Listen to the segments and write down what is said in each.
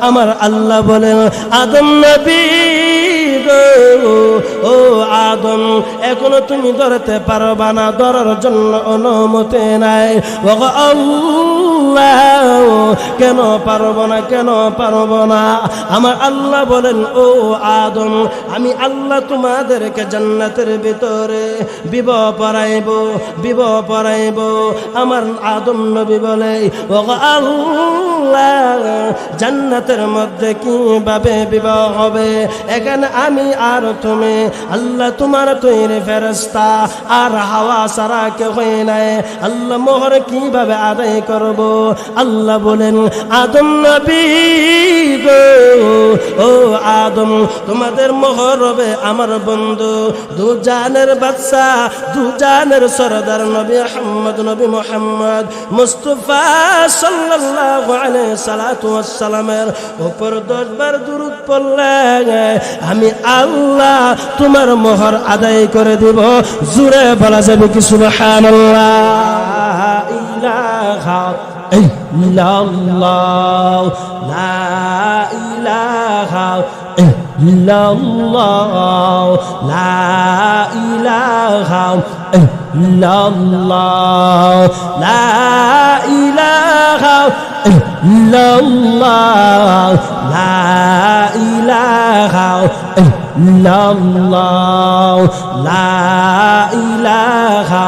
আমার আল্লাহ বলেন আদম নবী ও আদম এখনো তুমি ধরতে পারবা না, ধরার জন্য অনুমতি নাই। ও আল্লাহ কেন পারবো না, কেন পারবো না? আমার আল্লাহ বলেন ও আদম আমি আল্লাহ তোমাদেরকে জান্নাতের ভিতরে বিবাহ পড়াইব। আমার আদম নবী বলে ও আল্লাহ জান্নাতের মধ্যে কিভাবে বিবাহ হবে? এখানে আমি আর তুমি, আল্লাহ তোমার তৈরি ফেরেশতা আর হাওয়া ছাড়া কেউ নাই, আল্লাহ মোহর কিভাবে আদায় করব? আল্লাহ বলেন আদম নবী গো ও আদম তোমাদের মোহর হবে আমার বন্ধু দু জানের বাদশা, দু জানের সরদার নবী মুহাম্মদ মুস্তাফা সাল্লাল্লাহু আলাইহি সাল্লাতু ওয়াস সালামের উপর 10 বার দুরূদ পড়লে আমি আল্লাহ তোমার মোহর আদায় করে দিব। জোরে বলা যাবে কি সুবহানাল্লাহ? ইলাহা ইল্লাল্লাহ লা ইলাহা ইল্লাল্লাহ লা ইলাহা ইল্লাল্লাহ লা ইলাহা ইল্লাল্লাহ লা ইলাহা ইল্লাল্লাহ লা ইলাহা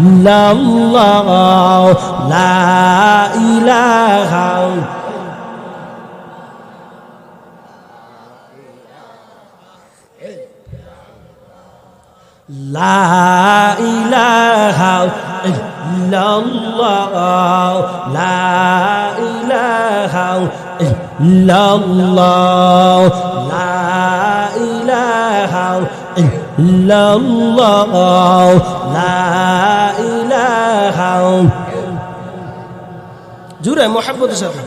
ইল্লাল্লাহ লা ইলাহা লা ইলাহা ইল্লাল্লাহ লা ইলাহা ইল্লাল্লাহ লা ইলাহা ইল্লাল্লাহ লা ইলাহা জোরে মুহাব্বতের সাথে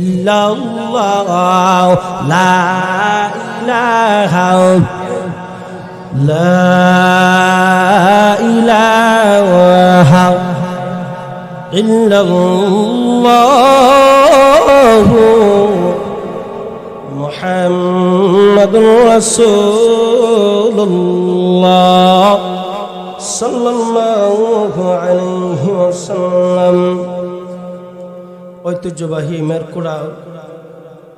ইল্লাল্লাহ লা ইলাহা লা ইলাহা ইল্লাল্লাহ মুহাম্মাদুর রাসূলুল্লাহ সাল্লাল্লাহু আলাইহি ওয়াসাল্লাম। ঐতিহ্যবাহী মেরকুড়া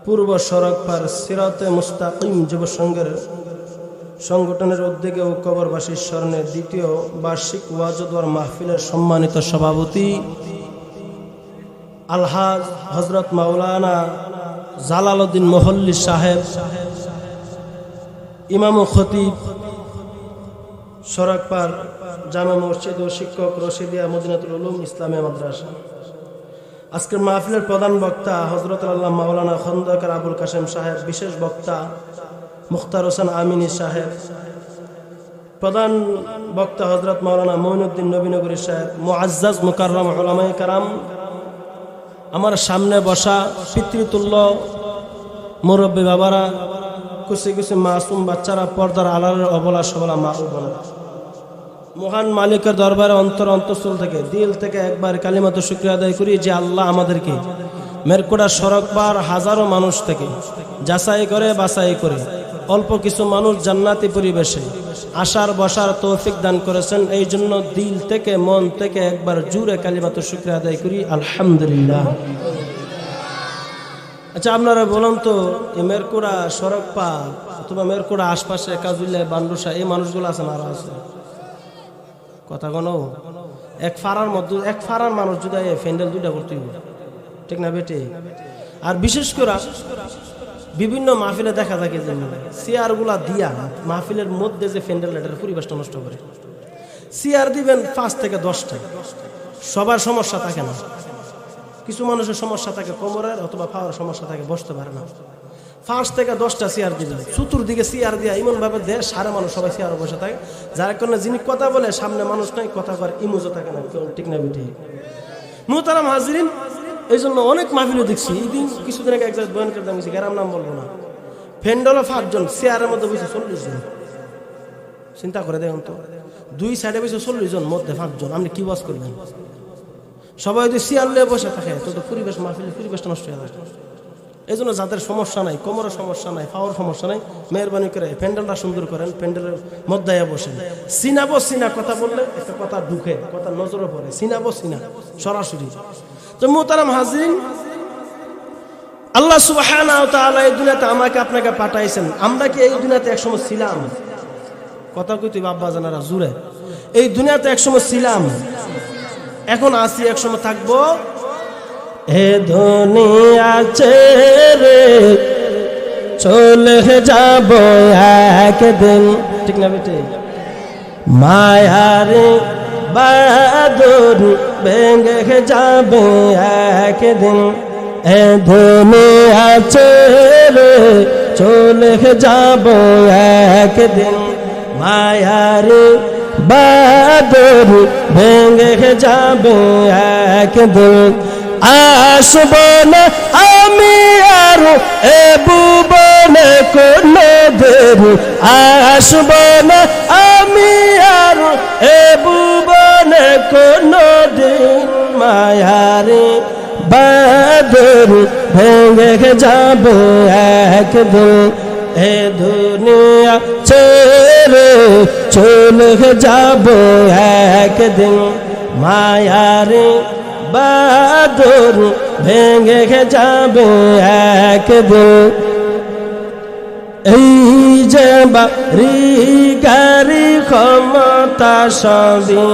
পূর্ব সড়ক পার সিরাতে মুস্তাকিম যুব সংঘের সংগঠনের উদ্যোগে ও কবরবাসীর স্মরণে দ্বিতীয় বার্ষিক ওয়াজ ওয়ার মাহফিলের সম্মানিত সভাপতি আলহাজ হযরত মাওলানা জালালউদ্দিন মোহল্লি সাহেব, ইমাম ও খতিব সড়ক পার জামে মসজিদ ও শিক্ষক রশিদিয়া মদিনাতুল উলুম ইসলামিয়া মাদ্রাসা। আজকের মাহফিলের প্রধান বক্তা হযরত আল্লাহ মাওলানা খন্দকার আবুল কাশেম সাহেব, বিশেষ বক্তা মুখতার হোসেন আমিনী সাহেব, প্রধান বক্তা হযরত মাওলানা মঈনুদ্দিন নবীনগরী সাহেব, মুআজ্জাজ মুকাররম উলামায়ে কেরাম, আমার সামনে বসা পিতৃতুল্য মুরব্বী বাবারা, কুচি কুচি মাসুম বাচ্চারা, পর্দার আড়ালের অবলা সবলা মা ও বোনেরা, মহান মালিকের দরবারে অন্তঃস্থল থেকে দিল থেকে একবার কালিমাতুশ শুকরিয়া আদায় করি যে আল্লাহ আমাদেরকে মেরকুড়া সড়ক পার হাজারো মানুষ থেকে যাচাই করে বাছাই করে অল্প কিছু মানুষ জান্নাতি পরিবেশে আসার বসার তৌফিক দান করেছেন। এই জন্য দিল থেকে মন থেকে একবার জুড়ে কালিমাতুশ শুকরিয়া আদায় করি আলহামদুলিল্লাহ। আচ্ছা আপনারা বলুন তো, এই মেরকুড়া সড়ক পার অথবা মেরকুড়া আশপাশে কাজুল্লাহ বান্ডুসা এই মানুষগুলো আছে না? আরো আছে কথা কোনো এক ফাড়ার মানুষ যদি ফ্যান্ডেল দুইটা করতে ঠিক না বেটে? আর বিশেষ করে বিভিন্ন মাহফিলে দেখা থাকে যে চেয়ারগুলা দিয়া মাহফিলের মধ্যে যে ফ্যান্ডেল এটার পরিবেশটা নষ্ট করে। চেয়ার দিবেন 5 থেকে 10টা, সবার সমস্যা থাকে না, কিছু মানুষের সমস্যা থাকে কোমরের অথবা পাওয়ার সমস্যা থাকে, বসতে পারে না। 5 থেকে 10টা চেয়ার দিবেন, চতুর্দিকে চেয়ার দিয়া এমন ভাবে দেয় সারা মানুষ সবাই চেয়ারে বসে থাকে, যার কারণে যিনি কথা বলে সামনে মানুষ নাই, কথা কর ইমোজও থাকে না, ঠিক না বেটি? মুহতারাম হাজিরিন, এই জন্য অনেক মাহফিলে দেখছি। এই দিন কিছুদিন আগে এক জায়গায় বয়ান করতে গেছি, গ্রাম নাম বলবো না, ফ্যান্ডেলে 5 জন, চেয়ারের মধ্যে বসে 40 জন। চিন্তা করে দেখুন তো, 2 সাইডে বসে 40 জন, মধ্যে 5 জন, আপনি কি ওয়াজ করবেন? সবাই যদি চেয়ার নিয়ে বসে থাকে তো পরিবেশ মাহফিলের পরিবেশটা নষ্ট হয়ে যায়। এই জন্য যাদের সমস্যা নাই, কোমরের সমস্যা নাই, পাওয়ার সমস্যা নাই, মেহরবানি করে প্যান্ডেলটা সুন্দর করেন, প্যান্ডেলের মধ্যে বসেন। সিনাবো সিনা কথা বললে একটা কথা ঢুকে, কথা নজরে পড়ে, সিনাবো সিনা সরাসরি। তো মোহতারাম হাজিরিন, আল্লাহ সুবহানাহু ওয়া তাআলা এই দুনিয়াতে আমাকে আপনাকে পাঠাইছেন। আমরা কি এই দুনিয়াতে একসময় ছিলাম? কথা কইতে বাবা জানারা জুড়ে, এই দুনিয়াতে একসময় ছিলাম, এখন আছি, একসময় থাকবো। এ দুনিয়া ছেড়ে চলে যাব একদিন, ঠিক না বেটে? মায়ারে বাদর ভেঙে যাবে একদিন। এ দুনিয়া ছেড়ে চলে যাব একদিন। মায়ারে বাদর ভেঙে যাবে একদিন। আসব না আমি আর এ ভুবনে কোনো দিন। আসব না আমি আর এ ভুবনে কোনো দিন। মায়ারে বাদর ভেঙে যাবে একদিন। এ দুনিয়া ছেড়ে চলে যাব একদিন। মায়ারে বাদর ভেঙে যাবে একদিন। এই যে বাড়ি গাড়ি ক্ষমতা সবই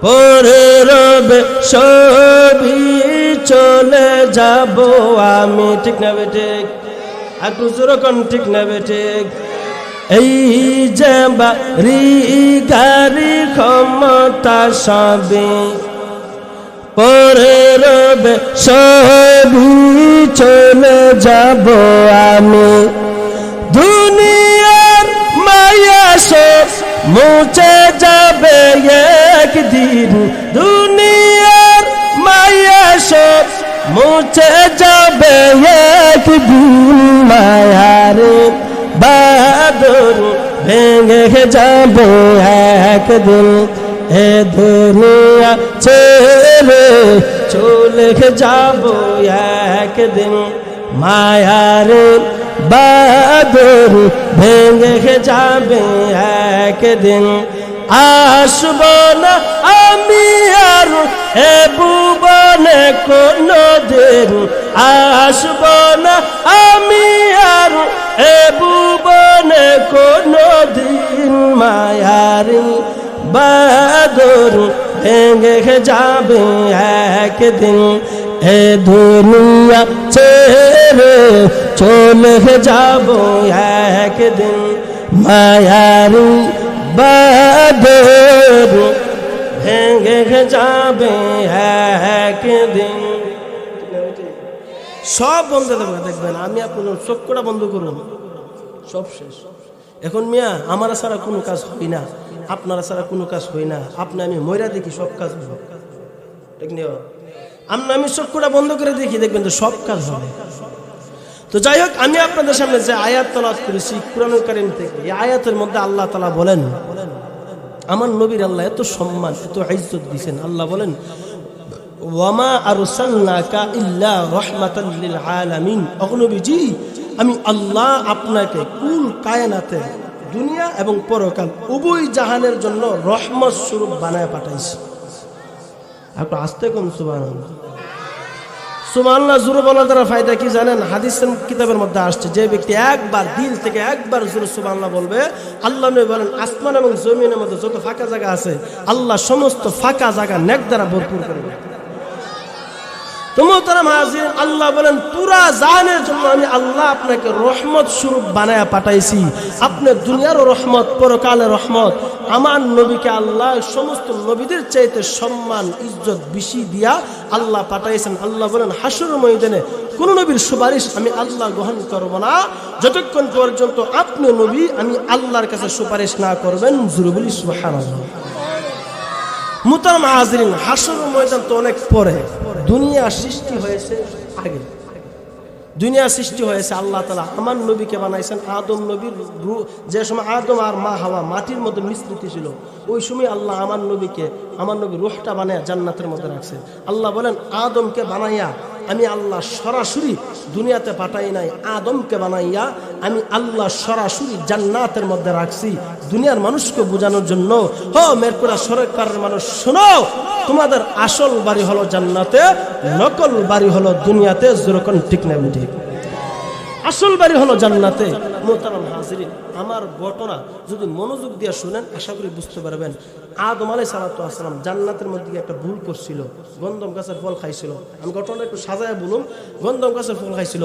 পরে রবে সবই চলে যাব আমি, ঠিক না বেটে? একটু যেরকম ঠিক না বেটে? এই যে বাড়ি গাড়ি ক্ষমতা সবই পরে রবে সবই চলে যাব আমি। দুনিয়ার মায়া সব মুছে যাবে একদিন। দুনিয়ার মায়া সব মুছে যাবে একদিন। মায়ারে বাদর ভেঙে যাবে একদিন। এ দুনিয়া ছেড়ে চলে যাব একদিন। মায়ারে বাদর ভেঙে যাবে একদিন। আসব না আমি আর এ ভুবনে কোনো দিন। আসব না আমি আর এ ভুবনে কোনো দিন। মায়ারে বাদর ভেঙে যাবে একদিন। এ দুনিয়া ছেড়ে চলে যাব একদিন। মায়ারি বাদর ভেঙে যাবে একদিন। সব বন্ধ দেখবেন, আমি আপনার চক্ষুটা বন্ধ করুন, সব শেষ। এখন মিয়া আমার ছাড়া কোনো কাজ হয় না, আপনারা ছাড়া কোনো কাজ হয় না। আপনি আমি ময়রা দেখি সব কাজ হবে, ঠিক না? আমি চক্ষুটা বন্ধ করে দেখি, দেখবেন তো সব কাজ হবে। তো যাই হোক, আমি আপনাদের সামনে যে আয়াত তেলাওয়াত করেছি কুরআনুল কারীম থেকে, এই আয়াতের মধ্যে আল্লাহ তাআলা বলেন, আমার নবীর আল্লাহ এত সম্মান, এত ইজ্জত দিয়েছেন। আল্লাহ বলেন, ওয়ামা আরসালনাকা ইল্লা রাহমাতাল লিল আলামিন। নবীজি, আমি আল্লাহ আপনাকে কুল কায়নাতে দুনিয়া এবং পরকাল উভয় জাহানের জন্য রহমত স্বরূপ বানায় পাঠাইছি। আপনি আস্তে কোন সুবহানাল্লাহ। সুবহানাল্লাহ জোরে বলার দ্বারা ফায়দা কি জানেন? হাদিসের কিতাবের মধ্যে আসছে, যে ব্যক্তি একবার দিল থেকে একবার জোরে সুবহানাল্লাহ বলবে, আল্লাহ নবী বলেন আসমান এবং জমিনের মধ্যে যত ফাঁকা জায়গা আছে আল্লাহ সমস্ত ফাঁকা জায়গা নেক দ্বারা ভরপুর করে দেয়। তো মুহতারাম হাজিরিন, আল্লাহ বলেন পুরা জাহানের জন্য আমি আল্লাহ আপনাকে রহমত স্বরূপ বানায়া পাঠাইছি। আপনার দুনিয়ারও রহমত, পরকালের রহমত। আমার নবীকে আল্লাহ সমস্ত নবীদের চাইতে সম্মান ইজ্জত বেশি দিয়া আল্লাহ পাঠাইছেন। আল্লাহ বলেন হাসরের ময়দানে কোন নবীর সুপারিশ আমি আল্লাহ গ্রহণ করব না যতক্ষণ পর্যন্ত আপনি নবী আমি আল্লাহর কাছে সুপারিশ না করবেন। জোরে বলি সুবহানাল্লাহ। মুহতারাম হাজিরিন, হাসরের ময়দান তো অনেক পরে, দুনিয়া সৃষ্টি হয়েছে আগে। দুনিয়া সৃষ্টি হয়েছে আল্লাহ তাআলা আমার নবীকে বানাইছেন আদম নবীর রূহ। যে সময় আদম আর মা হাওয়া মাটির মধ্যে মিশ্রিত ছিল, ওই সময় আল্লাহ আমার নবীর রূহটা বানায়া জান্নাতের মধ্যে রাখছে। আল্লাহ বলেন আদমকে বানাইয়া আমি আল্লাহ সরাসরি দুনিয়াতে পাঠাই নাই, আদমকে বানাইয়া আমি আল্লাহ সরাসরি জান্নাতের মধ্যে রাখছি দুনিয়ার মানুষকে বোঝানোর জন্য। মেরপুরা সরকারের মানুষ শোনো, তোমাদের আসল বাড়ি হলো জান্নাতে, নকল বাড়ি হলো দুনিয়াতে। যেরকম ঠিক না ঠিক, আসল বাড়ি হলো জান্নাতে। মোহতারাম হাজিরিন, আমার ঘটনা যদি মনোযোগ দিয়ে শুনেন আশা করি বুঝতে পারবেন। আদম আলাইহিস সালাম জান্নাতের মধ্যে একটা ভুল করছিল, গন্ধম গাছের ফল খাইছিল। আমি ঘটনাটা একটু সাজায় বলুন। গন্ধম গাছের ফল খাইছিল,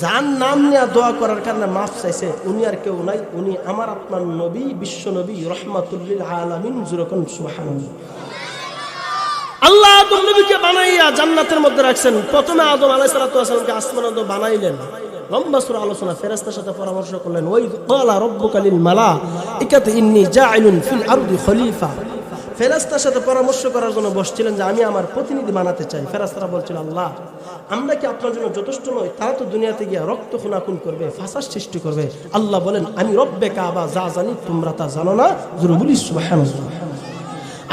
যার নাম নিয়ে দোয়া করার কারণে মাফ চাইছে উনি আর কেউ নাই, উনি আমার আপনার নবী, বিশ্ব নবী, রহমাতুল লিল আলামিন। যেরকম সুবহানাল্লাহ। আল্লাহ আদম নবীকে বানাইয়া জান্নাতের মধ্যে রাখছেন। প্রথমে আদম আলাইহিস সালামকে আসমানে বানাইলেন, লম্বা সূরা আলোচনা, ফেরেশতার সাথে পরামর্শ করলেন। ওই ক্বালা রাব্বুকা লিল মালাইকাতি ইন্নী জাইলুন ফিল আরদি খলিফা। ফেরেশতার সাথে পরামর্শ করার জন্য বসছিলেন যে আমি আমার প্রতিনিধি বানাতে চাই। ফেরেশতারা বলছিল আল্লাহ আমরা কি আপনার জন্য যথেষ্ট নই? তারা তো দুনিয়াতে গিয়ে রক্ত খুনাখুন করবে, ফাসাদ সৃষ্টি করবে। আল্লাহ বলেন আমি রব্বে কাবা, যা জানি তোমরা তা জানো না। জোরে বলি সুবহানাল্লাহ।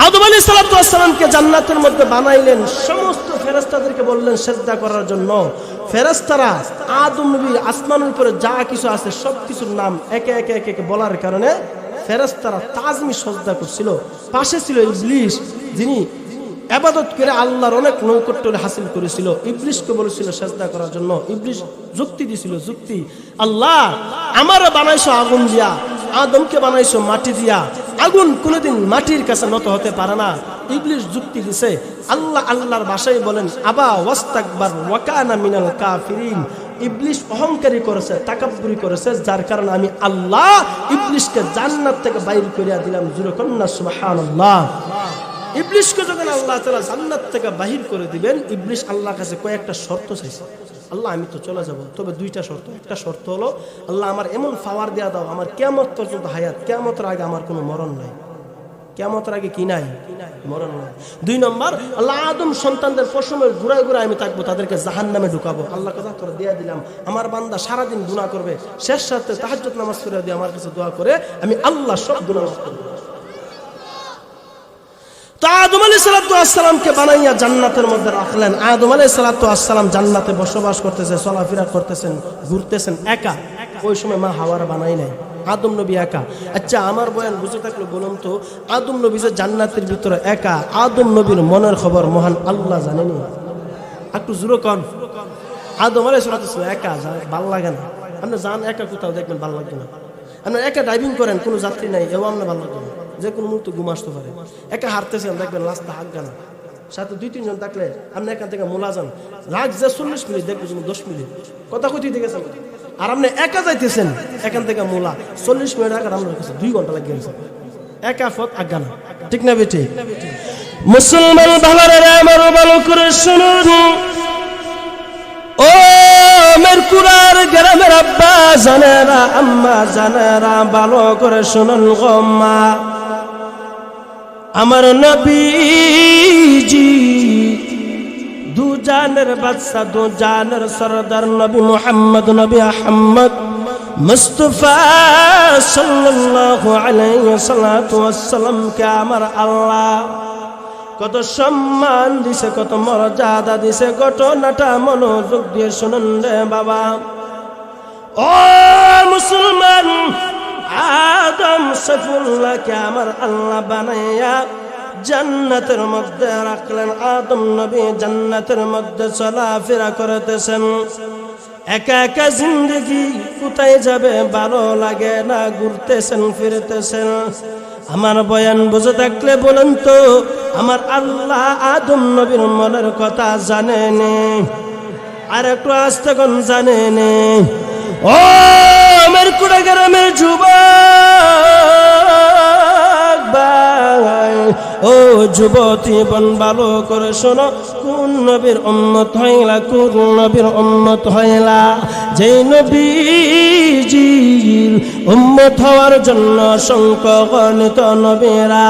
আদম আলাইহিস সালামকে জান্নাতের মধ্যে বানাইলেন, সমস্ত ফেরেশতাদেরকে বললেন সিজদা করার জন্য। ফেরেশতারা আদম নবীর আসমানের উপরে যা কিছু আছে সব কিছুর নাম একে একে একে বলার কারণে ফেরেশতারা তাজমি সিজদা করছিল। পাশে ছিল ইবলিস, যিনি ইবাদত করে আল্লাহর অনেক নৈকট্য হাসিল করেছিল। ইবলিসকে বলেছিল সিজদা করার জন্য। ইবলিস যুক্তি দিছিল, যুক্তি, আল্লাহ আমারে বানাইছো আগুন দিয়া, আদমকে বানাইছো মাটি দিয়া, আগুন কোনোদিন মাটির কাছে নত হতে পারে না। ইবলিস যুক্তি দিছে। আল্লাহ আল্লাহর ভাষায় বলেন আবা ওয়াস্তাকবার ওয়া কানা মিনাল কাফিরিন। ইবলিস অহংকারী করেছে, তাকাব্বুরি করেছে, যার কারণে আমি আল্লাহ ইবলিসকে জান্নাত থেকে বাইর করিয়া দিলাম। জোরে কন্না সুবহানাল্লাহ। ইবলিসকে যখন আল্লাহ তাআলা জান্নাত থেকে বাহির করে দিবেন, ইবলিস আল্লাহর কাছে কয়েকটা শর্ত চাইছে। আল্লাহ আমি তো চলে যাব, তবে দুইটা শর্ত। একটা শর্ত হলো আল্লাহ আমার এমন পাওয়ার দেয়া দাও আমার কিয়ামত পর্যন্ত হায়াত, কিয়ামতের আগে আমার কোনো মরণ নাই। কিয়ামতের আগে কি নাই? মরণ নাই। 2 নম্বর, আল্লাহ আদম সন্তানদের পশমের ঘুরায় ঘুরায় আমি থাকবো, তাদেরকে জাহান্নামে ঢুকাবো। আল্লাহ কথা করে দিয়ে দিলাম, আমার বান্দা সারাদিন গুনাহ করবে, শেষ রাতে তাহাজ্জুদ নামাজ পড়ে দিয়ে আমার কাছে দোয়া করে আমি আল্লাহ সব গুনাহ মাফ করব। তো আদম আলাইহিস সালামকে বানাইয়া জান্নাতের মধ্যে রাখলেন। আদম আলাইহিস সালাম জান্নাতে বসবাস করতেছে, চলাফেরা করতেছেন, ঘুরতেছেন একা। ওই সময় মা হাওয়ার বানাই নাই, আদম নবী একা। আচ্ছা আমার বয়ান বুঝে থাকলে বলুন তো, আদম নবী যে জান্নাতের ভিতরে একা, আদম নবীর মনের খবর মহান আল্লাহ জানেনি? একটু জোরে কন। আদম আলাইহিস সালাম একা, ভাল লাগে না। আপনি যান একা কোথাও, দেখবেন ভাল লাগবে না। আপনি একা ড্রাইভিং করেন, কোনো যাত্রী নাই, এও আপনার ভালো লাগবে না, যে কোনো মুহূর্তে ঘুম আসতে পারে। একা হাঁটতেছেন, দেখবেন রাস্তা হাঁটবে না, সাথে 2-3 জন থাকলে আপনি এখান থেকে মোলা যান, রাগ যে 40 মিনিট, দেখবেন 10 মিনিট কথা কইতে গেছেন। আর আপনি একা যাইতেছেন এখান থেকে মোলা 40 মিনিট আগে আপনার কাছে 2 ঘন্টা লাগিয়ে গেছে। একা পথ আজ্ঞা না, ঠিক না বেটি? মুসলমান ভালো আমার ভালো করে শুনুন। ও মেরকুরার গ্রামের আব্বা জানেরা, আম্মা জানেরা, ভালো করে শুনুন গো মা। আমার নবীজি দু জানের বাদশা, দু জানের সরদার নবী মুহাম্মদ, নবী আহমদ মুস্তাফা সাল্লাল্লাহু আলাইহি ওয়াসাল্লাম কে আমার আল্লাহ কত সম্মান দিছে, কত মর্যাদা দিছে। ঘটনাটা মনোযোগ দিয়ে শুনুন রে বাবা। ও মুসলমান, আদম সফুল্লাহকে আমার আল্লাহ বানাইয়া জান্নাতের মধ্যে রাখলেন। আদম নবী জান্নাতের মধ্যে চলাফেরা করতেছেন। একা একা জিন্দগি কোথায় যাবে ভালো লাগে না, ঘুরতেছেন ফিরতেছেন। আমার বয়ান বুঝে থাকলে বলেন তো, আমার আল্লাহ আদম নবীর মনের কথা জানেনি? আর একটু আস্তে কোন জানেনি? ও আমার কুড়া গ্রামের যুবক ভাই, ও যুবতী বোন, ভালো করে শোনো। কোন নবীর উম্মত হইলা, কোন নবীর উম্মত হইলা? যেই নবী নবীজির উম্মত হওয়ার জন্য অসংখ্য গণিত নবীরা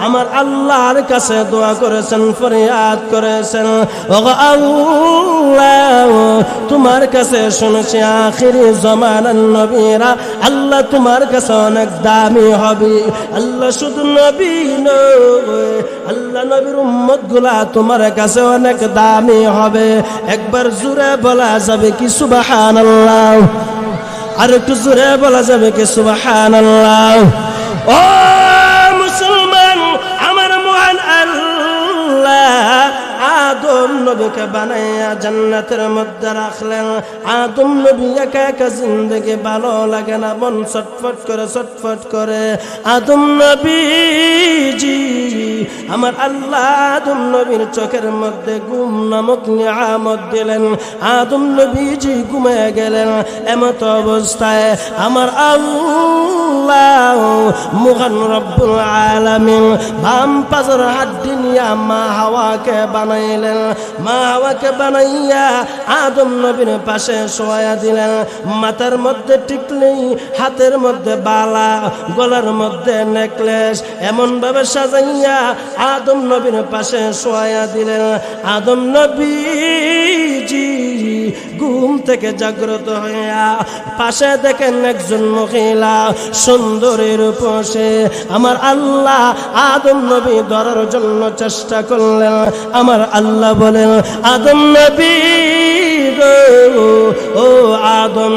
আমার আল্লাহর কাছে দোয়া করেছেন, ফরিয়াদ করেছেন, ওগো আল্লাহ তোমার কাছে শুনেছি আখিরি জামানার নবীরা আল্লাহ তোমার কাছে অনেক দামি হবে। আল্লাহ শুধু নবী নয়, আল্লাহ নবীর উম্মত গুলা তোমার কাছে অনেক দামি হবে। একবার জোরে বলা যাবে কি সুবহানাল্লাহ? আর একটু জোরে বলা যাবে কি সুবহানাল্লাহ? ও মুসলমান, আমার মহান আল্লাহ আদম নবীকে বানাইয়া জান্নাতের মধ্যে রাখলেন। আদম নবী একা একা জিন্দগি ভালো লাগে না, মন ছটফট করে ছটফট করে। আদম নবীজি আমার আল্লাহ আদম নবীর চোখের মধ্যে ঘুম নামক নিয়ামত দিলেন। আদম নবীজি ঘুমিয়ে গেলেন। এমত অবস্থায় আমার আল্লাহ মহান রব্বুল আলামিন বাম পাজর হাড্ডি নিয়া মা হাওয়াকে বানাইলেন। মা হাওয়াকে বানাইয়া আদম নবীর পাশে শোয়া দিলেন। মাথার মধ্যে টিকলি, হাতের মধ্যে বালা, গলার মধ্যে নেকলেস এমন ভাবে সাজাইয়া আদম নবীর পাশে শোয়া দিলেন। আদম নবীজি ঘুম থেকে জাগ্রত হইয়া পাশে দেখেন একজন মহিলা সুন্দরীর উপসে। আমার আল্লাহ আদম নবী ধরার জন্য চেষ্টা করলেন। আমার আল্লাহ বলেন, আদম নবী ও আদম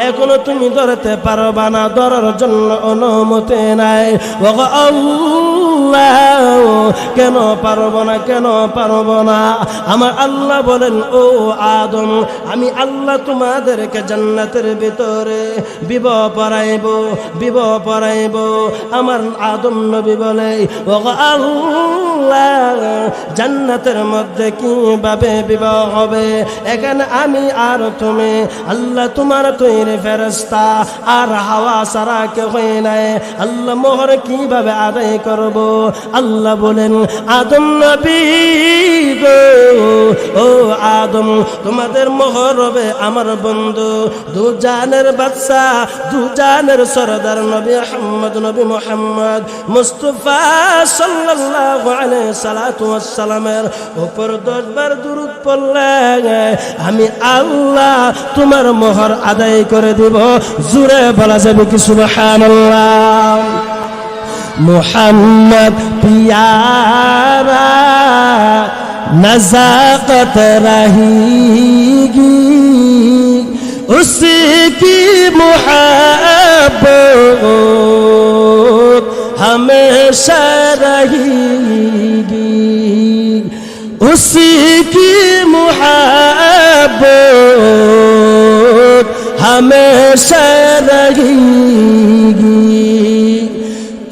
এখনো তুমি ধরতে পারবা না, ধরার জন্য অনুমতি নাই। ও আল্লাহ কেন পারবো না, কেন পারবো না? আমার আল্লাহ বলেন, ও আদম আমি আল্লাহ তোমাদেরকে জান্নাতের ভিতরে বিবাহ পড়াইব। আমার আদম নবী বলে, ও আল্লাহ জান্নাতের মধ্যে কিভাবে বিবাহ হবে? এখানে আমি আর তুমি, আল্লাহ তোমার তৈরি ফেরেশতা আর হাওয়া ছাড়া কেউ নাই। আল্লাহ মোহর কিভাবে আদায় করব? আল্লাহ বলেন, আদম নবী গো, ও আদম তোমাদের মোহর হবে আমার বন্ধু, দু জানের বাদশা, দু জানের সরদার নবী মুহাম্মদ মুস্তাফা সাল্লাল্লাহু আলাইহি সাল্লাতু ওয়াস সালামের উপর 10 বার দুরূদ পড়লে আমি আল্লাহ তোমার মোহর আদায় করে দিব। জোরে বলা যাবে কি সুবহানাল্লাহ? মুহাম্মদ পিয়ারা नज़ाकत रहेगी, उसकी मुहब्बत हमेशा रहेगी, उसकी मुहब्बत हमेशा रहेगी।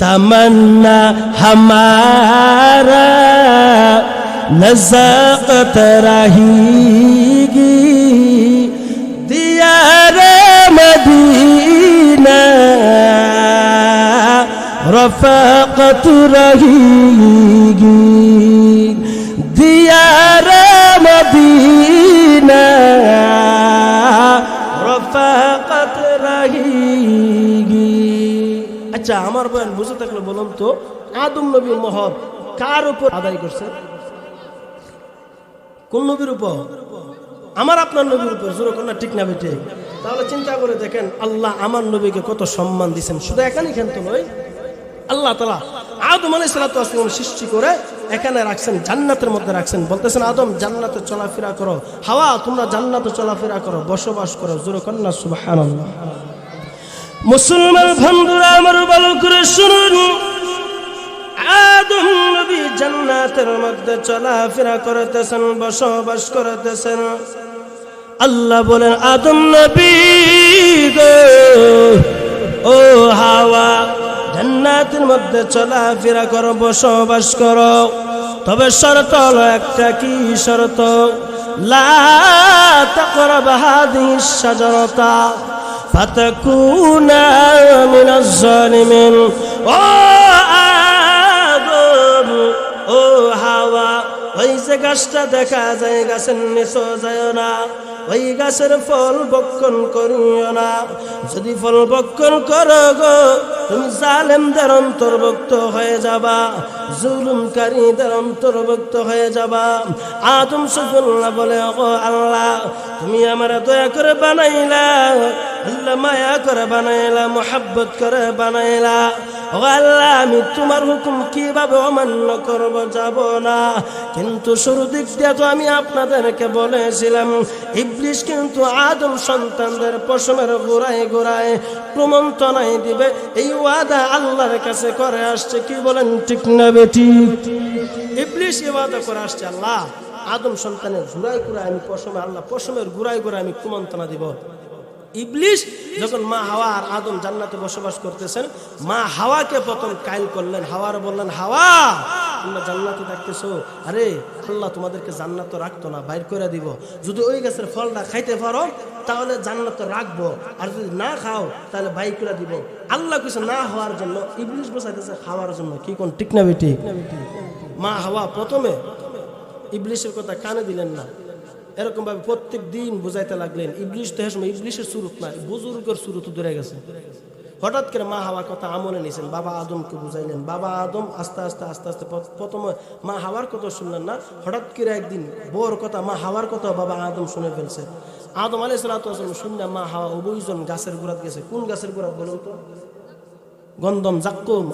तमन्ना हमारा नज़ाकत रहेगी, दियारे मदीना रफ़ाक़त रहेगी, दियारे मदीना रफ़ाक़त रहेगी। अच्छा আমার বয়ান বুঝে থাকলে বলুন তো, আদম নবীর মোহর কার উপর আদায় করছে? কোন নবীর উপর? আমার আপনার নবীর উপর। জোরে কোন না, ঠিক না বেটে? তাহলে চিন্তা করে দেখেন আল্লাহ আমার নবীকে কত সম্মান দিয়েছেন। শুধু এখানে তো নয়, আল্লাহ তাআলা আদম আলাইহিস সালাতু ওয়াস সালাম সৃষ্টি করে এখানে রাখছেন, জান্নাতের মধ্যে রাখছেন। বলতেছেন আদম জান্নাতে চলাফেরা করো, হাওয়া তোমরা জান্নাতে চলাফেরা করো, বসবাস করো। জোরে কোন না সুবহানাল্লাহ। মুসলমান বন্ধুরা আমার ভালো করে শুনুন, আদম নবী জান্নাতের মধ্যে চলাফেরা করতেছেন, বসবাস করতেছেন। আল্লাহ বলেন, আদম নবী গো, ও হাওয়া জান্নাতের মধ্যে চলাফেরা করো, বসবাস করো। তবে শর্ত হলো একটা। কি শর্ত? লা তাকরাবা হাযিহিশ শাজারাতা ফাতাকুনা মিনাজ জালিমিন। ও আদম, ও হাওয়া, ওই যে গাছটা দেখা যায় গাছের নিচে যায় না, ওই গাছের ফল ভক্ষণ করিও না। যদি ফল ভক্ষণ করো গো তুমি জালেমদের অন্তর্ভুক্ত হয়ে যাবা, জুলুমকারীদের অন্তর্ভুক্ত হয়ে যাবা। আদম সফিউল্লাহ বলে, ও আল্লাহ তুমি আমার দয়া করে বানাইলা, আল্লাহ মায়া করে বানাইলা, মোহাব্বত করে বানাইলা। ও আল্লাহ আমি তোমার হুকুম কিভাবে অমান্য করব, যাব না। কিন্তু শুরু দিক দিয়ে তো আমি আপনাদেরকে বলেছিলাম ইবলিশ কিন্তু আদম সন্তানদের পশমের গোড়ায় গোড়ায় প্রমন্ত্রণায় দিবে, এই ওয়াদা আল্লাহর কাছে করে আসছে। কি বলেন ঠিক না বেঠিক? ইবলিশ এই ওয়াদা করে আসছে, আল্লাহ আদম সন্তানের গোড়ায় গোড়ায় আমি পশমে, আল্লাহ পশমের গোড়ায় গোড়ায় আমি কুমন্ত্রণা দিব। ইবলিশ যখন মা হাওয়া আর আদম জান্নাতে বসবাস করতেছেন, মা হাওয়াকে প্রথম কাইল করলেন। হাওয়ার বললেন, হাওয়া তোমরা জান্নাতে থাকতেছো, আরে আল্লাহ তোমাদেরকে জান্নাত রাখতো না, বাইর করে দিব। যদি ওই গাছের ফলটা খাইতে পারো তাহলে জান্নাত রাখবো, আর যদি না খাও তাহলে বাইর করে দিব। আল্লাহ কিছু না হওয়ার জন্য, ইবলিশ বসাইতেছে খাওয়ার জন্য। কি কোন ঠিক না বেটি? মা হাওয়া প্রথমে ইবলিশের কথা কানে দিলেন না, এরকম ভাবে প্রত্যেক দিন বুঝাইতে লাগলেন। ইবলিশ তো সময় ইবলিশের সুরত না, বুজুর্গের সুরত ধরে গেছে। হঠাৎ করে মা হাওয়া কথা আমলে নিয়েছেন, বাবা আদমকে বুঝাইলেন। বাবা আদম আস্তে আস্তে আস্তে আস্তে প্রথমে মা হাওয়ার কথা শুনলেন না, হঠাৎ করে একদিন বউর কথা, মা হাওয়ার কথা বাবা আদম শুনে ফেলছে। আদম আলাইহিস সালাতু ওয়াস সালাম শুনে মা হাওয়া উভয়জন গাছের গোড়াত গেছে। কোন গাছের গোড়াত বলুন তো? গন্ধম, জাক্কুম।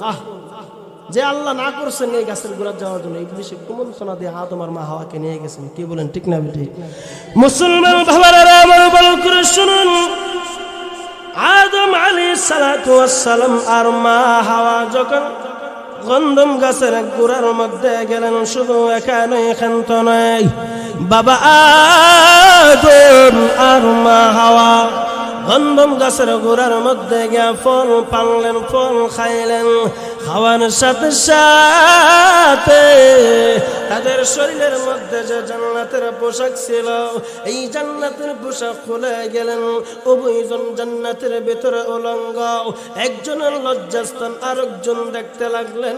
যে আল্লাহ না করছেন এই গাছের গোড়াত যাওয়ার জন্য, ইবলিশে কুমন্ত্রণা দিয়ে আদম আর মা হাওয়াকে নিয়ে গেছেন। কি বলেন ঠিক না বেঠিক? মুসলমান ভাইরা আমার ভালো করে শুনুন, আদম আলাইহিস সালাতু ওয়াস সালাম আর মা হাওয়া যখন গন্ধম গাছের গোড়ার মধ্যে গেলেন, শুধু এখানে ক্ষান্ত নয়, বাবা আদম আর মা হাওয়া গন্ধম গাছের গোড়ার মধ্যে গিয়া ফল পানলেন, ফল খাইলেন। খাওয়ার সাথে সাথে তাদের শরীরের মধ্যে যে জান্নাতের পোশাক ছিল, এই জান্নাতের পোশাক খুলে গেলেন। উভয়জন জান্নাতের ভেতরে উলঙ্গ। একজনের লজ্জাস্থান আরেকজন দেখতে লাগলেন,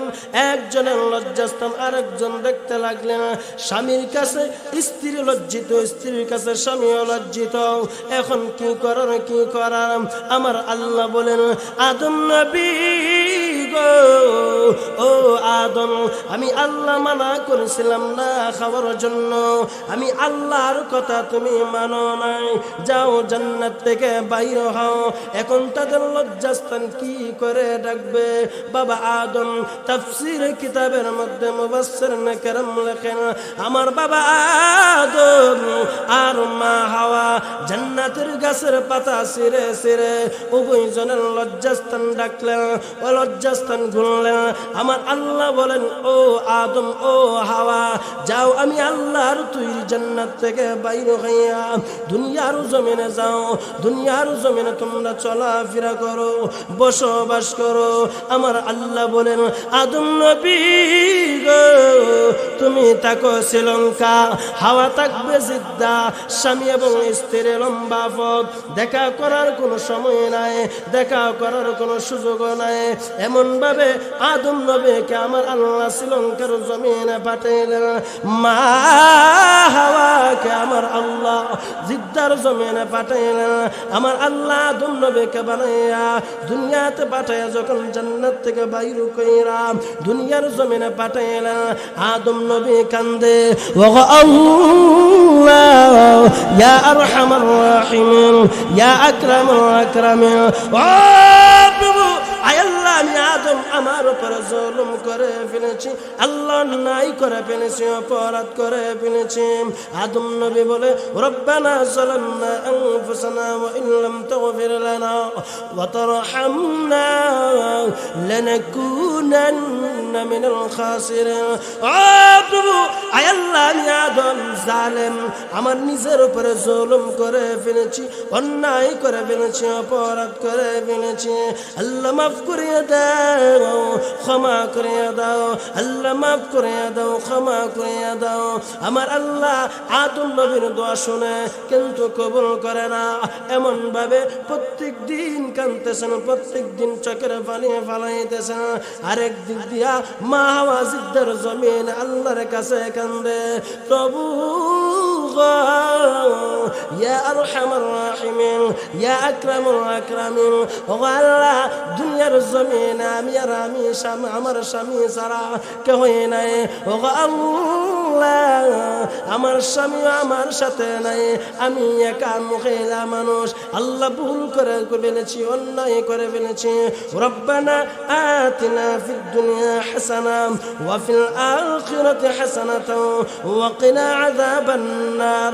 একজনের লজ্জাস্থান আরেকজন দেখতে লাগলেন। স্বামীর কাছে স্ত্রী লজ্জিত, স্ত্রীর কাছে স্বামীও লজ্জিত। এখন কি করার, কি করার? আমার আল্লাহ বলেন, আদম নবী গো, ও আদম আমি আল্লাহ মানা করেছিলাম না খাওয়ার জন্য, আমি আল্লাহর কথা তুমি মানো নাই, যাও জান্নাত থেকে বাইর হও। এখন তাদের লজ্জাস্থান কি করে ডাকবে? বাবা আদম তাফসীর কিতাবের মধ্যে মুফাসসিরনে কেরাম লেখেন, আমার বাবা আদম আর মা হাওয়া জান্নাতের গাছের পাতা ছিঁড়ে ছিঁড়ে উভয়জনের লজ্জাস্থান ডাকলেন, ও লজ্জাস্থান গুনলেন। আমার আল্লাহ বলেন, ও আদম ও হাওয়া যাও, আমি আল্লাহর তৈরি জান্নাত থেকে বাইর হইয়া দুনিয়ার জমিনে যাও। দুনিয়ার জমিনে তোমরা চলাফেরা করো, বসবাস করো। আমার আল্লাহ বলেন, আদম নবী গো তুমি থাকো শ্রীলঙ্কা, হাওয়া থাকবে জিদ্দা। স্বামী এবং স্ত্রীর লম্বা পথ, দেখা করার কোনো সময় নাই, দেখা করার কোনো সুযোগ নাই। এমন ভাবে আদম নবীকে আমার আল্লাহ শ্রীলঙ্কার জমিনে পাঠাইলেন। মা হাওয়াকে আমার আল্লাহ জিদ্দার জমিনে পাঠাইলেন। আমার আল্লাহ আদম নবীকে বানাইয়া দুনিয়াতে পাঠাইয়া যখন জান্নাত থেকে বাইর কইরা দুনিয়ার জমিনে পাঠাইলেন, আদম নবী কান্দে, ও আল্লাহ ইয়া আরহামার রাহিমিন ইয়া আকরামুল আকরামিন, ও প্রভু আয় আল্লাহ আমি আদম আমার উপরে জুলুম করে ফেলেছি, আল্লাহ নাই করে ফেলেছি, অপরাধ করে ফেলেছি। আদম নবী বলে, রব্বানা যালামনা আনফুসানা ওয়া ইল্লাম তাগফির লানা ওয়া তারহামনা লানাকুনান্না মিনাল খাসিরিন। ও প্রভু আয় আল্লাহ আমি আদম জালেম, আমার নিজের উপরে জুলুম করে ফেলেছি, অন্যায় করে ফেলেছি, অপরাধ করে ফেলেছি। আল্লাহ মাফ করে দাও, ক্ষমা করে দাও, আল্লাহ মাফ করে দাও, ক্ষমা করে দাও। আমার আল্লাহ আদম নবীর দোয়া শুনে কিন্তু কবুল করে না। এমন ভাবে প্রত্যেক দিন কাঁদতেছেন, প্রত্যেক দিন চোখের পানি ফালাইতেছেন। আরেক দিক দিয়া মা হাওয়া জিদ্দার জমিন আল্লাহর কাছে কান্দে, প্রভু ইয়া আরহামার রাহিমিন, ইয়া আকরামুল আকরামিন। ওগো আল্লাহ, দুনিয়ার জমিনে আমি আর আমার স্বামী ছাড়া কেউই নাই। ওগো আল্লাহ, আমার স্বামী আমার সাথে নাই, আমি একা মহিলা মানুষ। আল্লাহ, ভুল করে ফেলেছি, অন্যায় করে ফেলেছি। রব্বানা আতিনা ফিদ দুনিয়া হাসানা ওয়া ফিল আখিরাতি হাসানাতাও ওয়া কিনা আযাবান নার।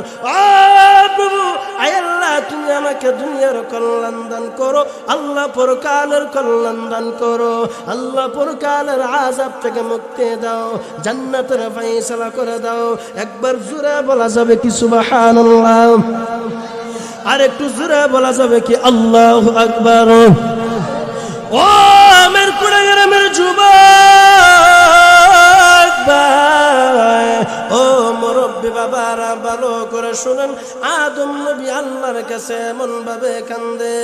প্রভু, আয় আল্লাহ, তুমি আমাকে দুনিয়ার কল্যাণ দান করো, আল্লাহ পরকালের কল্যাণ দান করো। আল্লাহ, পরকালের আযাব থেকে মুক্তি দাও, জান্নাতের ফয়সালা করে দাও। একবার জোরে বলা যাবে কি সুবহানাল্লাহ? আর একটু জোরে বলা যাবে কি আল্লাহু আকবার? ও আমার কুড়াগ্রামের যুবক ভাই, ও মুরব্বী বাবারা, ভালো করে শুনেন। আদম নবী আল্লাহর কাছে এমন ভাবে কান্দে,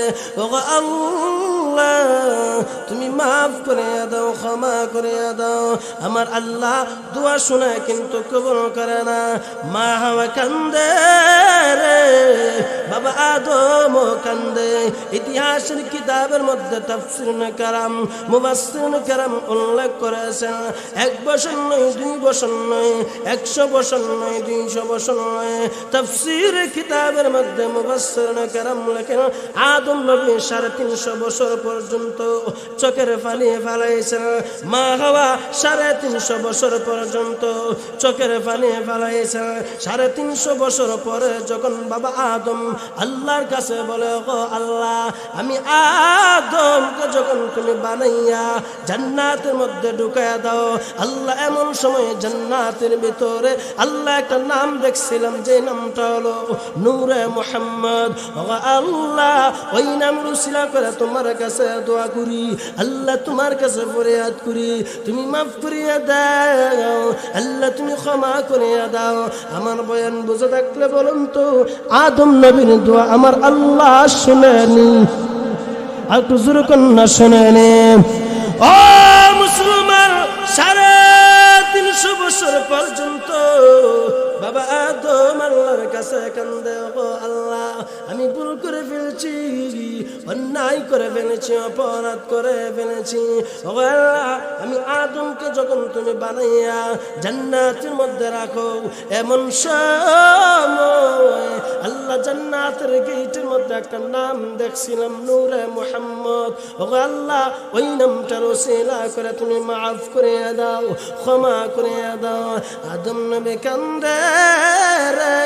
ওগো আল্লাহ, তুমি মাফ করে দাও, ক্ষমা করে দাও। আমার আল্লাহ দোয়া শুনে কিন্তু কবুল করে না। মা হাওয়া কান্দে রে, বাবা আদম কান্দে। ইতিহাসের কিতাবের মধ্যে তাফসীরুল কারাম, মুফাসসিরুল কারাম উল্লেখ করেছেন, 1 বছর নয়, 2 বছর নয়, 100 বছর নয়, 200 বছর নয়। তাফসীরের কিতাবের মধ্যে মুফাসসিরুল কারাম লেখেন, আদম নবী 350 বছর পর্যন্ত চোখের পানি ফেলাইছেন। মা হাওয়া 350 বছর পর্যন্ত চোখের পানি ফেলাইছেন। 350 বছর পরে যখন বাবা আদম আল্লাহর কাছে বলে, ও আল্লাহ, আমি আদমকে যখন তুমি বানাইয়া জান্নাতের মধ্যে ঢুকাইয়া দাও, আল্লাহ, এমন সময় জান্নাতের ভিতরে আল্লাহ একটা নাম দেখছিলাম, যে নামটা হলো নূরে মুহাম্মদ। ও আল্লাহ, ওই নাম রুসিলা করে তোমার কাছে দোয়া করি, আল্লাহ, তোমার কাছে ফরিয়াদ করি, তুমি মাফ করিয়া দাও, আল্লাহ, তুমি ক্ষমা করিয়া দাও। আমার বয়ান বুঝে থাকলে বলুন তো, আদম নবীর দোয়া আমার আল্লাহ শুনেনি? আর একটু জোরে কন্যা শুনেনি? ও মুসলমান, 350 বছর পর্যন্ত বাবা আদম আল্লাহর কাছে কান্দে, ও আল্লাহ, আমি ভুল করে ফেলেছি, অন্যায় করে ফেলেছি, অপরাধ করে ফেলেছি। ও আল্লাহ, আমি আদমকে যখন তুমি বানাইয়া জান্নাতের মধ্যে রাখো, এমন সময় আল্লাহ জান্নাতের গেটের মধ্যে একটা নাম দেখছিলাম, নূরে মুহাম্মদ। ও আল্লাহ, ওই নামটার ওসিলা করে তুমি মাফ করে দাও, ক্ষমা করে দাও। আদম নবী কান্দে রে,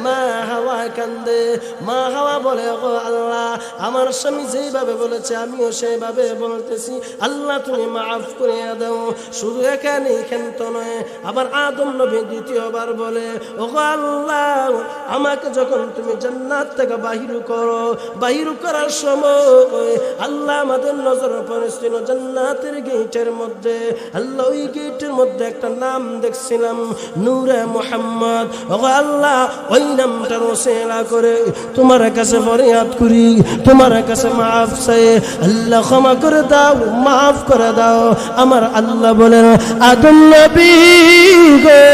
মা হাওয়া কান্দে। মা হাওয়া বলে, ও আল্লাহ, আমার স্বামী যেইভাবে বলেছে আমিও সেইভাবে বলতেছি, আল্লাহ, তুমি মাফ করে দাও। শুধু এখানেই ক্ষান্ত নয়, আবার আদম নবী দ্বিতীয়বার বলে, ও আল্লাহ, আমাকে যখন তুমি জান্নাত থেকে বাহির করো, বাহির করার সময় আল্লাহ আমাদের নজর পড়েছিল জান্নাতের গেটের মধ্যে, আল্লাহ, ওই গেটের মধ্যে একটা নাম দেখছিলাম, নূরে মুহাম্মদ। ও আল্লাহ, ওই নামটার ওসিলা করে তোমার কাছে ফরিয়াদ করি, তোমার কাছে মাফ চাই, আল্লাহ, ক্ষমা করে দাও, মাফ করে দাও। আমার আল্লাহ বলেন, আদম নবী গো,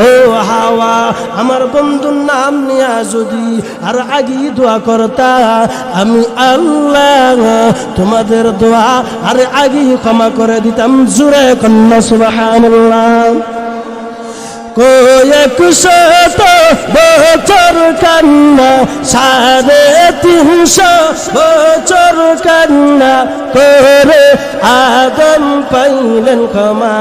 ও হাওয়া, আমার বন্ধুর নাম নিয়া যদি আর আগে দোয়া করতা, আমি আল্লাহ তোমাদের দোয়া আর আগে ক্ষমা করে দিতাম। জোরে কন্যা সুবহানাল্লাহ। কয়েক শত বছর কান্না, 350 বছর কান্না করে আদম পাইলেন ক্ষমা,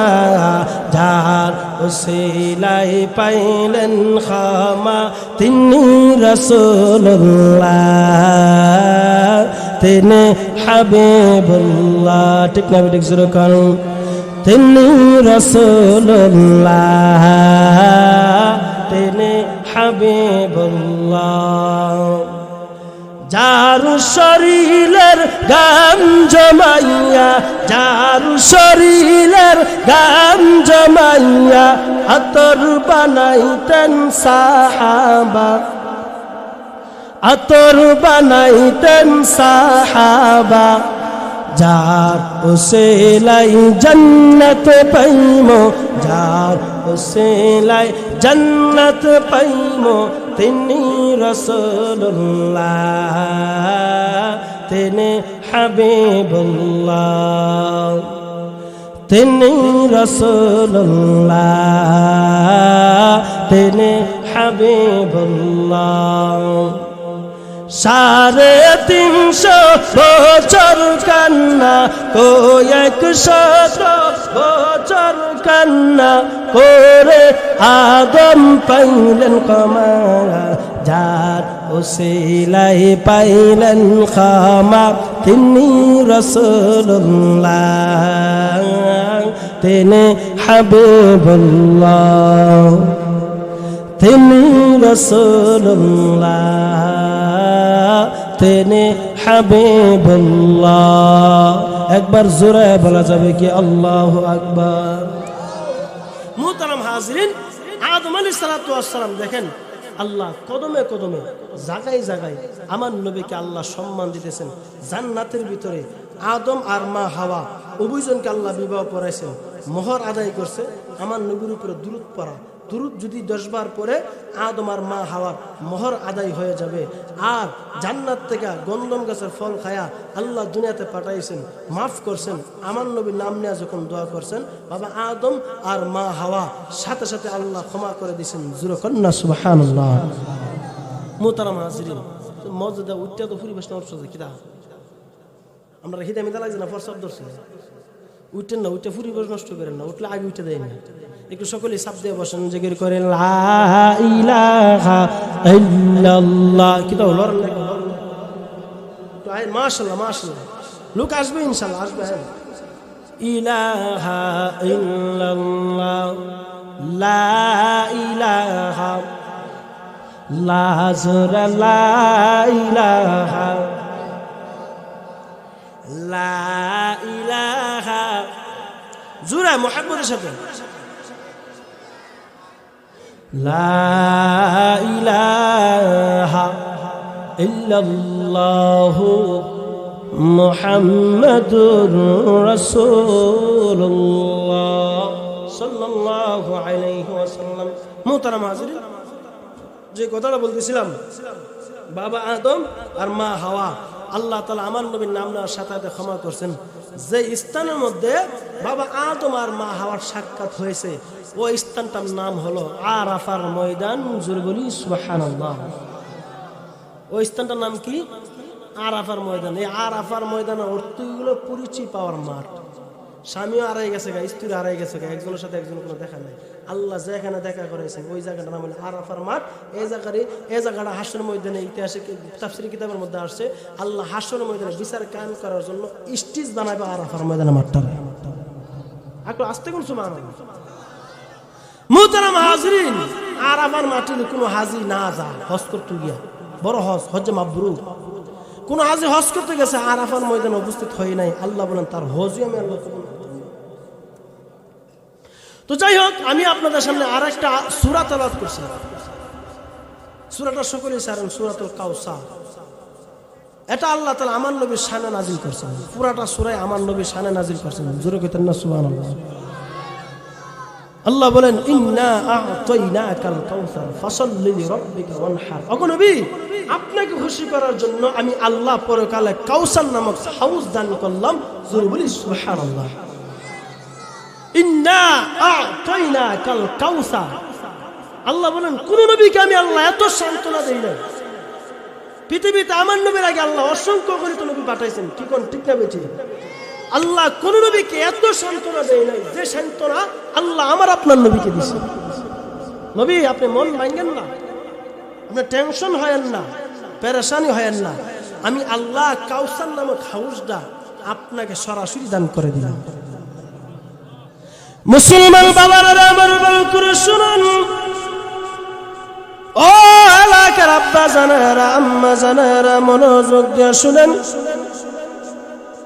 যার ওসিলাই পাইলেন ক্ষমা, তিনি রাসূলুল্লাহ, তিনি হাবিবুল্লাহ। ঠিক না? ঠিক জোরে করুন, তিনি রাসূলুল্লাহ, তিনি হাবিবুল্লাহ। যার শরীরের গাম জমাইয়া, যার শরীরের গাম জমাইয়া আতর বানাইতেন সাহাবা, আতর বানাইতেন সাহাবা, যার ওসিলাই জান্নাত পাইমো, যার ওসিলাই জান্নাত পাইমো, তিনি রাসূলুল্লাহ তিনি হাবিবুল্লাহ তিনি রাসূলুল্লাহ তিনি হাবিবুল্লাহ 350 বছর কান্না কয়েক শত বছর কান্না করে আদম পাইলেন ক্ষমা যার ওসিলাই পাইলেন ক্ষমা তিনি রাসূলুল্লাহ তিনি হাবিবুল্লাহ তিনি রাসূলুল্লাহ তিনি হাবিবুল্লাহ একবার জোরে বলা যাবে কি আল্লাহু আকবার। মুহতারাম হাজিরিন, আদম আলাইহিস সালাতু ওয়াস সালাম দেখেন আল্লাহ কদমে কদমে জায়গায় জায়গায় আমার নবীকে আল্লাহ সম্মান দিতেছেন। জান্নাতের ভিতরে আদম আর মা হাওয়া উভয়জনকে আল্লাহ বিবাহ পড়াইছেন, মোহর আদায় করছে আমার নবীর উপরে দুরূদ পড়া। দুরূদ যদি 10 বার পরে আদম আর মা হাওয়ার মোহর আদায় হয়ে যাবে। আর জান্নাত থেকে গন্ধম গাছের ফল খায়া আল্লাহ দুনিয়াতে পাঠাইছেন, মাফ করছেন। আমার নবীর নাম নিয়ে যখন দোয়া করছেন বাবা আদম আর মা হাওয়া সাথে সাথে আল্লাহ ক্ষমা করে দিয়েছেন। জোরে কন্না সুবহানাল্লাহ। মুহতারাম হাজিরিন, মর্যাদা উঠতে তো পরিবেশ নষ্ট হচ্ছে কিরা আমরা হিদা মিদা লাগছে না ফরসব ধরছে উঠতেন না, উঠে পরিবেশ নষ্ট করেন না, উঠলে আগে উঠে দেয় না। একটু সকলেই সাপ দিয়ে বসেন, জিকির করে লা ইলাহা ইল্লাল্লাহ। কি তো লড়ন না তো আয় মাশাআল্লাহ মাশাআল্লাহ, লোক আসবে ইনশাআল্লাহ আসবে। ইলাহা ইল্লাল্লাহ লা ইলাহা লা জোরা লা ইলাহা লা ইলাহা জোরা মুহাম্মদের সাথে লা ইলাহা ইল্লাল্লাহু মুহাম্মাদুর রাসূলুল্লাহ সাল্লাল্লাহু আলাইহি ওয়াসাল্লাম। মুহতারাম হাজিরিন, যে কথাটা বলতেছিলাম বাবা আদম আর মা হাওয়া আল্লাহ তাআলা আমার নবীর নাম নেওয়ার সাথে ক্ষমা করছেন। যে স্থানের মধ্যে বাবা আদম আর মা হাওয়ার সাক্ষাৎ হয়েছে ওই স্থানটার নাম হলো আরাফার ময়দান। জোরে বলি সুবহানাল্লাহ। ওই স্থানটার নাম কি? আরাফার ময়দান। এই আরাফার ময়দানের অর্থগুলো পরিচয় পাওয়ার মাঠ। স্বামীও হারাই গেছে গা, স্ত্রী হারাই গেছে গা, একজনের সাথে একজন কোনো দেখা নাই। আল্লাহ যেখানে দেখা করেছেন ওই জায়গাটার নাম হলো আরাফার মাঠ। এই জায়গাটা হাসর ময়দানে ইতিহাসে তাফসীর কিতাবের মধ্যে আসছে। আল্লাহ হাসর ময়দানে বিচার কায়েম করার জন্য স্টেজ বানাবে আরাফার ময়দানে মাঠটা। একটু আস্তে কোন সুবহানাল্লাহ। মুহতারাম হাজিরিন, আরাফার মাঠে কোনো হাজি না যা হজ করতে গিয়া, বড় হজ মাবরুর। কোন হাজি হজ করতে গেছে আরাফার ময়দানে উপস্থিত হয় নাই, আল্লাহ বলেন তার হজই আমি আল্লাহ কবুল করব। তো যাই হোক, আমি আপনাদের সামনে আর একটা সূরা তেলাওয়াত করছি। সূরাটা সকলেই জানেন, সূরাতুল কাউসার। এটা আল্লাহ তাআলা আমার নবীর শানে নাজিল করেছেন। পুরাটা সূরাই আমার নবীর শানে নাজিল করেছেন। জোরে কইতেন না সুবহানাল্লাহ। আল্লাহ বলেন ইন্না আ'তাইনাকাল কাউসার ফাসাল্লি লিরাব্বিকা ওয়ানহার। ওগো নবী, আপনাকে খুশি করার জন্য আমি আল্লাহ পরকালে কাউসার নামক হাউস দান করলাম। জোরে বলি সুবহানাল্লাহ। ইন্না আ'তাইনাকাল কাউসার। আল্লাহ বলেন কোন নবীকে আমি আল্লাহ এত সান্ত্বনা দেই না। পৃথিবীতে আমার নবীর আগে আল্লাহ অসংখ্য করে তো নবী পাঠাইছেন, কি কোন ঠিক না বেঠি? আল্লাহ কোন নবীকে এত সান্ত্বনা দেয় নাই যে সান্ত্বনা আল্লাহ আমার আপনার নবীকে দিয়েছে। নবী আপনি মন ভাঙেন না, আপনি টেনশন হয়েন না, পেরেশানি হয়েন না। আমি আল্লাহ কাউসার নামক হাউসটা আপনাকে সরাসরি দান করে দিলাম। মুসলমান বাবারা আমার ভালো করে শুনুন, ও এলাকার আব্বা জানেরা আম্মা জানেরা মনোযোগ দিয়ে শুনেন।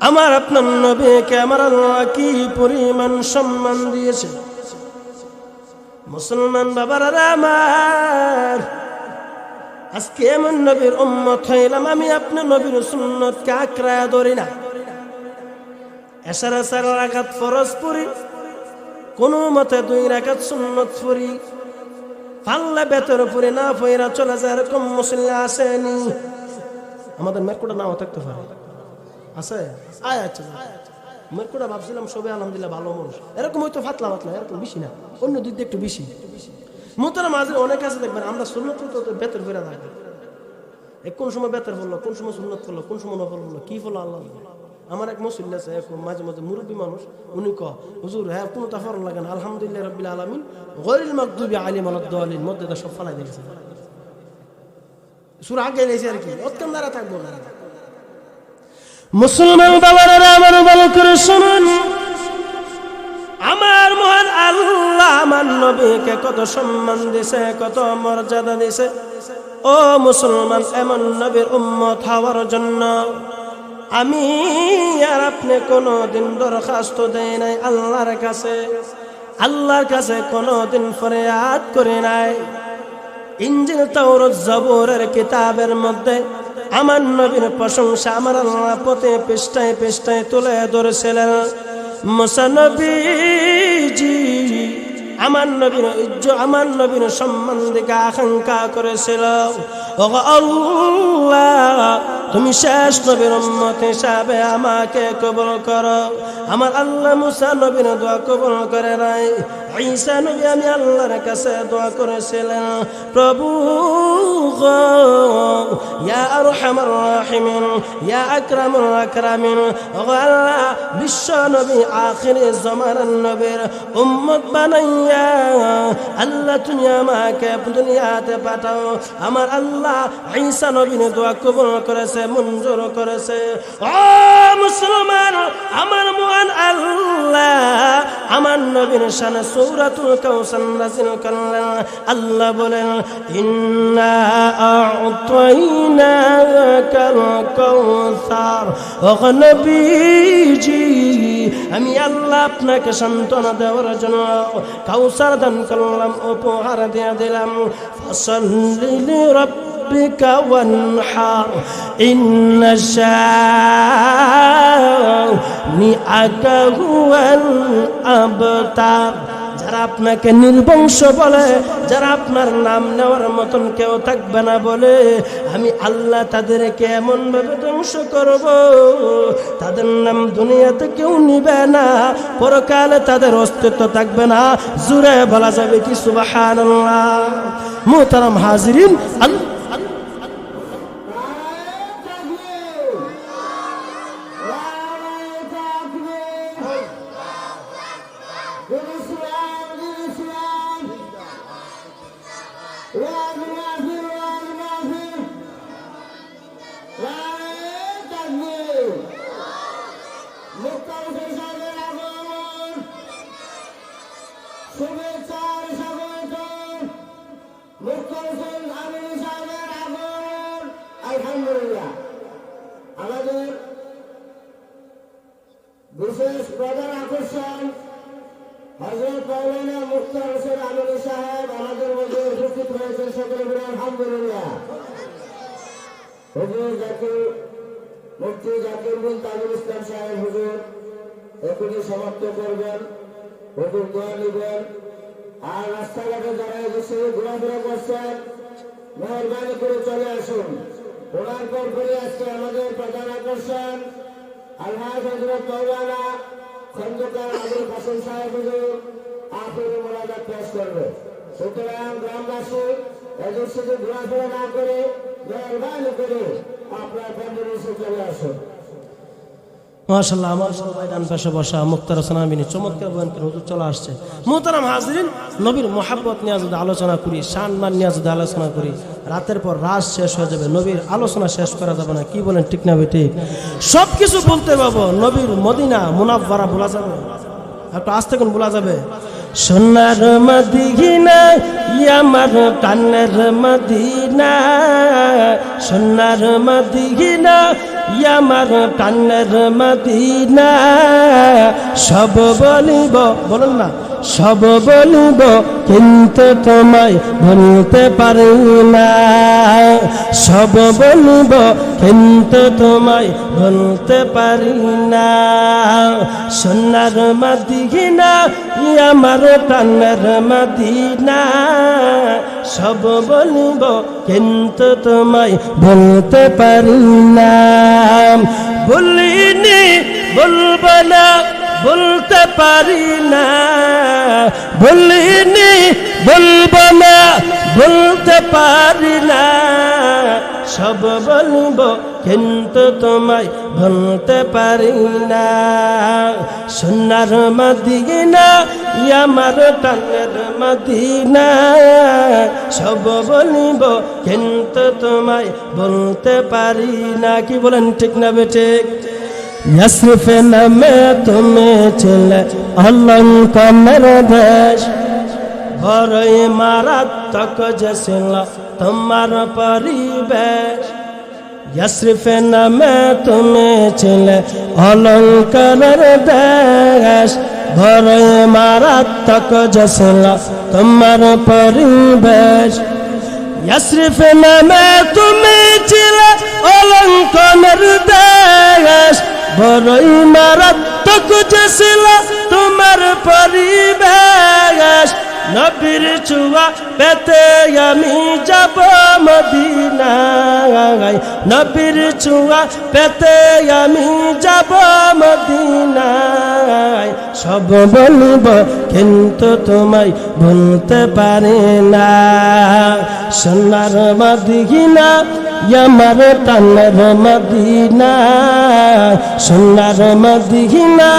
আমার আপনার নবীকে আমার আল্লাহ কি পরিমাণ সম্মান দিয়েছে। মুসলমান বাবারা আমার, আজকে এমন নবীর উম্মত হইলাম আমি আপনার নবীর সুন্নতকে আঁকড়ায়া ধরি না। এশার 4 রাকাত ফরজ পড়ি, কোন মতে 2 রাকাত সুন্নত পড়ি, পাল্লা বেতর উপরে না পয়রা চলে যায় এরকম মুসল্লি আসেনি। আমাদের মেরকুটা নাও থাকতে পারে, আছে আয় আচ্ছা মেরকুটা ভাবছিলাম সবে আলহামদুলিল্লাহ ভালো মানুষ, এরকম হয়তো ফাতলা ফাতলা, এরকম বেশি না, অন্য দিক দিয়ে একটু বেশি। মোহতারাম হাজির অনেক আছে দেখবেন আমরা সুন্নত তো বেতর করে থাকবো, কোন সময় বেতর বললো, কোন সময় সুন্নত করলো, কোন সময় নফল বললো, কি বললো আল্লাহ। আমার এক মুসল্লি আছে, মাঝে মাঝে মুরব্বী মানুষ, উনি ক হুজুর হ্যাঁ কোনো তাফার লাগে না, আলহামদুলিল্লাহ রাব্বিল আলামিন গয়রিল মাগদুবি আলাইহিম ওয়ালাদ-দাল্লিন মধ্যে সব ফালাই দিয়েছে, সূরা আগে এসে আর কি অতকাম দ্বারা থাকবো না। মুসলমান বাবারা আমার ভালো করে শুনুন, আমার মহান আল্লাহ আমার নবীকে কত সম্মান দিয়েছে, কত মর্যাদা দিয়েছে। ও মুসলমান, এমন নবীর উম্মত হওয়ার জন্য আমি আর আপনি কোনোদিন দরখাস্ত দেই নাই আল্লাহর কাছে, আল্লাহর কাছে কোনোদিন ফরিয়াদ করে নাই। ইনজিল তাওরাত জবুরের কিতাবের মধ্যে আমার নবীর প্রশংসা আমার আল্লাহ প্রতি পৃষ্ঠায় পৃষ্ঠায় তুলে ধরেছিলেন। মুসা নবীজি আমার নবীর ইজ্জত, আমার নবীর সম্মান দিকে আকাঙ্ক্ষা করেছিল। ও আল্লাহ, তুমি শেষ নবীর উম্মত হিসাবে আমাকে কবুল করো। আমার আল্লাহ মুসা নবীর দোয়া কবুল করে নাই। ঈসা নবী আমি আল্লাহর কাছে দোয়া করেছিলেন, প্রভু গো, ইয়া আরহামার রাহিমিন, ইয়া আকরামুল আকরামিন, ও আল্লাহ বিশ্ব নবী আখিরি জামানার নবীর উম্মত বানাইয়া আল্লাহ তুমি আমাকে দুনিয়াতে পাঠাও। আমার আল্লাহ ঈসা নবীর দোয়া কবুল করেছে, মঞ্জুর করেছে। ও মুসলমান, আমার মহান আল্লাহ আমার নবীর শানে সূরাতুল কাউসার নাযিল করলেন। আল্লাহ বলেন, ইন্না আ'তাইনাকাল কাউসার। ও নবীজি, আমি আল্লাহ আপনাকে সান্ত্বনা দেওয়ার জন্য কাউসার দান করলাম, উপহার দিয়ে দিলাম। ফাসাল্লি লিরাব্বিকা ওয়ানহার, ইন্না শানিআকা হুয়াল আবতার। যারা আপনাকে নির্বংশ বলে, যারা আপনার নাম নেওয়ার মতন কেউ থাকবে না বলে, আমি আল্লাহ তাদেরকে এমন ভাবে ধ্বংস করব, তাদের নাম দুনিয়াতে কেউ নিবে না, পরকালে তাদের অস্তিত্ব থাকবে না। জুরে বলা যাবে কি সুবহানাল্লাহ। মুহতারাম হাজিরিন, আলহামদুলিল্লাহ আমাদের বিশেষ প্রধান আকর্ষণ হযরত মাওলানা মুফতি হোসেন আমিনী সাহেব আমাদের মধ্যে উপস্থিত হয়েছেন। সকলে বলে আলহামদুলিল্লাহ। হুজুর জাকির মুফতি জাকির বিন তাজুল ইসলাম সাহেব হুজুর এখনই সমাপ্ত করবেন, হুজুর দোয়া নিবেন। আর রাস্তাঘাটে যারা এসে ঘোরাফেরা করছেন মেহরবানি করে চলে আসুন। ওনার পর করে আজকে আমাদের প্রধান আকর্ষণ আলহাজ হযরত মাওলানা খন্দকার আবুল কাসেম সাহেব হুজুর আখিরি মোনাজাত পেশ করবে। সুতরাং গ্রামবাসী এদের সাথে ঘোরাফেরা না করে মেহরবানি করে আপনার প্যান্ডেলে এসে চলে আসুন। মাশাআল্লাহ, আমার সবাই ডান পাশে বসা মুক্তার হোসেন আমিনী চমৎকার বয়ান করে হুজুর চলে আসছে। মুহতারাম হাজিরিন, নবীর মোহাব্বত নিয়ে যদি আলোচনা করি, সম্মান নিয়ে যদি আলোচনা করি, রাতের পর রাত শেষ হয়ে যাবে, নবীর আলোচনা শেষ করা যাবে না। কি বলেন, ঠিক না ঠিক? সব কিছু বলতে পারবো, নবীর মদিনা মুনাওয়ারা বলা যাবে, একটু আস্তে কোন বলা যাবে। সোনার মদিনা আমার কানের মদিনা, সোনার মদিনা আমার কানের মদিনা, সব বলিব, বলুন না, সব বলিব কিন্তু তোমায় বলতে পারি না। সব বলবো কিন্তু তোমায় বলতে পারি না। সোনার মদিনা আমার প্রাণের মদিনা, সব বলবো কিন্তু তোমায় বলতে পারি না। বলিনি বলবো না বলতে পারি না, বলিনি বলবো না বলতে পারি না, সব বলবো কিন্তু তোমায় বলতে পারি না। সোনার মদিনা আমার প্রাণের মদিনা, সব বলবো কিন্তু তোমায় বলতে পারি না। কি বলেন ঠিক না বেঠিক? ইয়াসরিফ নামে তুমি ছিলে অলঙ্কারের দেশ, বড়ই মারাত্মক যে ছিল তোমার পরিবেশ। ইয়াসরিফ নামে তুমি ছিলে অলঙ্কারের দেশ, বড়ই মারাত্মক যে ছিল তোমার পরিবেশ। ইয়াসরিফ নামে তুমি ছিলে অলঙ্কারের দেশ, বড়ই মারাত্মক যে ছিল তোমার পরিবেশ। নবীর ছোঁয়া পেতে আমি যাব মদিনায়, নবীর ছোঁয়া পেতে আমি যাব মদিনায়, সব বলবো কিন্তু তোমায় বলতে পারি না। সোনার মদিনা আমার প্রাণের মদিনা, সোনার মদিনা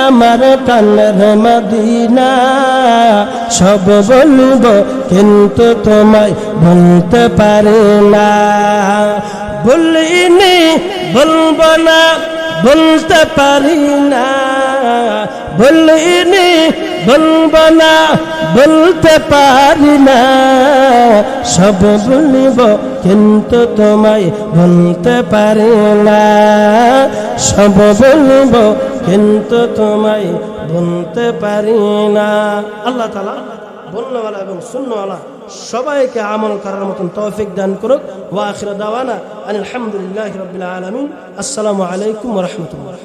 আমার প্রাণের মদিনা, সব বলবো কিন্তু তোমায় বলতে পারি না। বলিনি বলবো না বলতে পারি না, বলিনি বলবো না বলতে পারি না, সব বলবো কিন্তু তোমায় বলতে পারি না, সব বলবো কিন্তু তোমায় বলতে পারি না। আল্লাহ তাআলা বলনেওয়ালা এবং শুননেওয়ালা সবাইকে আমল করার মতন তৌফিক দান করুক। ওয়া আখিরু দাওয়ানা আলহামদুলিল্লাহি রাব্বিল আলামিন। আসসালামু আলাইকুম ওয়া রাহমাতুল্লাহ।